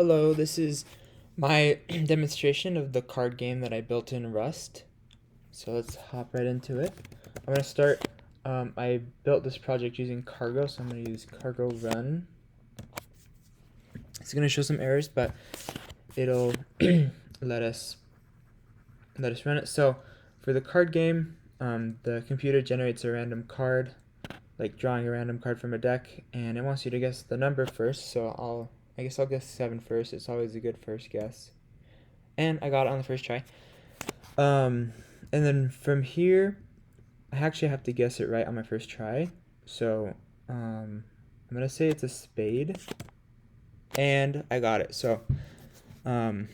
Hello, this is my demonstration of the card game that I built in Rust. So let's hop right into it. I'm going to start, I built this project using cargo, so I'm going to use cargo run. It's going to show some errors, but it'll let us run it. So for the card game, the computer generates a random card, like drawing a random card from a deck, and it wants you to guess the number first, so I guess I'll guess 7 first. It's always a good first guess. And I got it on the first try. Um, and then from here, I actually have to guess it right on my first try. So I'm gonna say it's a spade, and I got it. So um,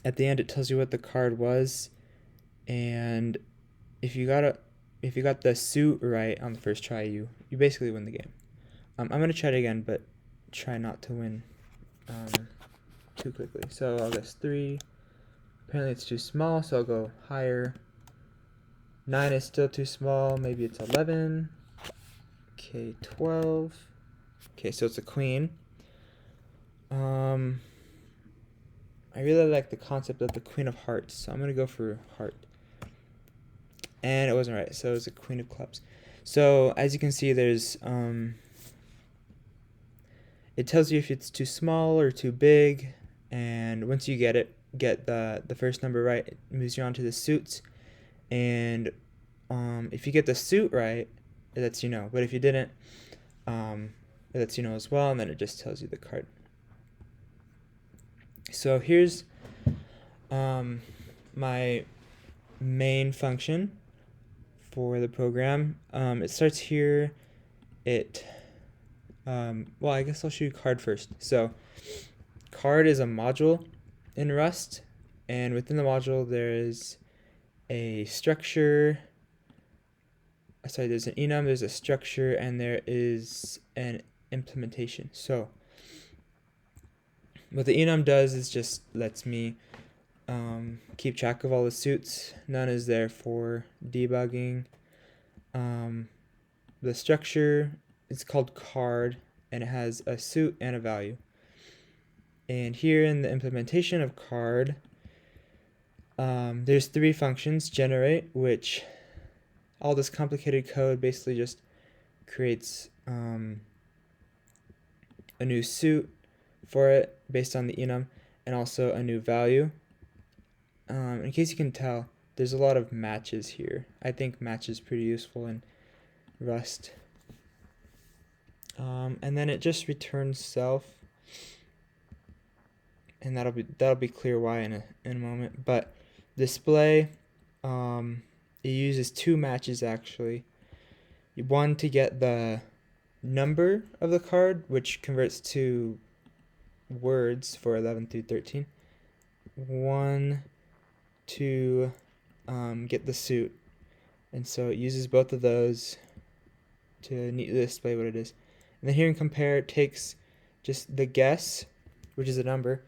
at the end, it tells you what the card was, and if you got the suit right on the first try, you basically win the game. I'm gonna try it again, but try not to win too quickly. So I'll guess 3. Apparently it's too small, so I'll go higher. 9 is still too small. Maybe it's 11. Okay, 12. Okay, so it's a queen. I really like the concept of the queen of hearts, so I'm gonna go for heart. And it wasn't right, so it's a queen of clubs. So as you can see, there's it tells you if it's too small or too big, and once you get the first number right, it moves you on to the suits. And if you get the suit right, it lets you know. But if you didn't, it lets you know as well, and then it just tells you the card. So here's my main function for the program. It starts here. Well, I guess I'll show you card first. So card is a module in Rust, and within the module there is a structure. Sorry, there's an enum, there's a structure, and there is an implementation. So what the enum does is just lets me keep track of all the suits. None is there for debugging. The structure is called card, and it has a suit and a value. And here in the implementation of card, there's 3 functions. Generate, which all this complicated code basically just creates a new suit for it based on the enum, and also a new value. In case you can tell, there's a lot of matches here. I think match is pretty useful in Rust. And then it just returns self, and that'll be clear why in a moment. But display, it uses 2 matches actually. One to get the number of the card, which converts to words for 11 through 13. One to get the suit, and so it uses both of those to neatly display what it is. And then here in compare, it takes just the guess, which is a number,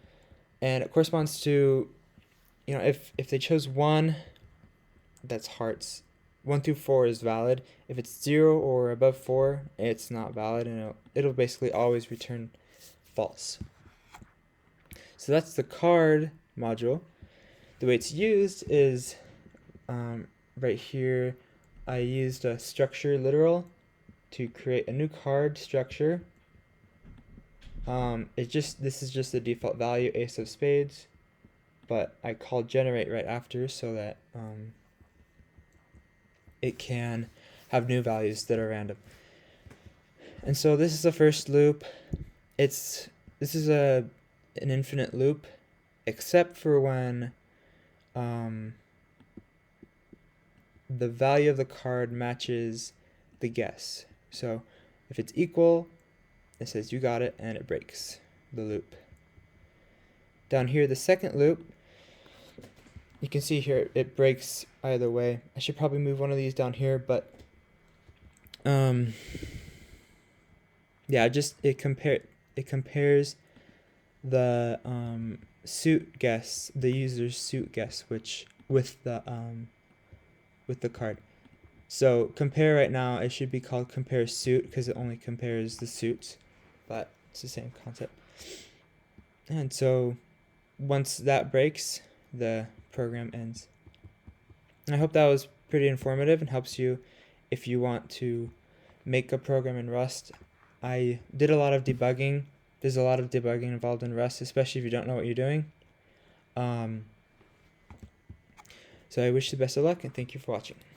and it corresponds to, if they chose 1, that's hearts. 1 through 4 is valid. If it's 0 or above 4, it's not valid, and it'll basically always return false. So that's the card module. The way it's used is right here. I used a structure literal to create a new card structure. This is just the default value, ace of spades, but I called generate right after so that it can have new values that are random. And so this is the first loop. This is an infinite loop, except for when the value of the card matches the guess. So if it's equal, it says you got it, and it breaks the loop. Down here, the second loop, you can see here it breaks either way. I should probably move one of these down here, but yeah, it compares the suit guess, the user's suit guess, which with the card. So compare right now, it should be called compare suit because it only compares the suits, but it's the same concept. And so once that breaks, the program ends. And I hope that was pretty informative and helps you if you want to make a program in Rust. I did a lot of debugging. There's a lot of debugging involved in Rust, especially if you don't know what you're doing. So I wish you the best of luck, and thank you for watching.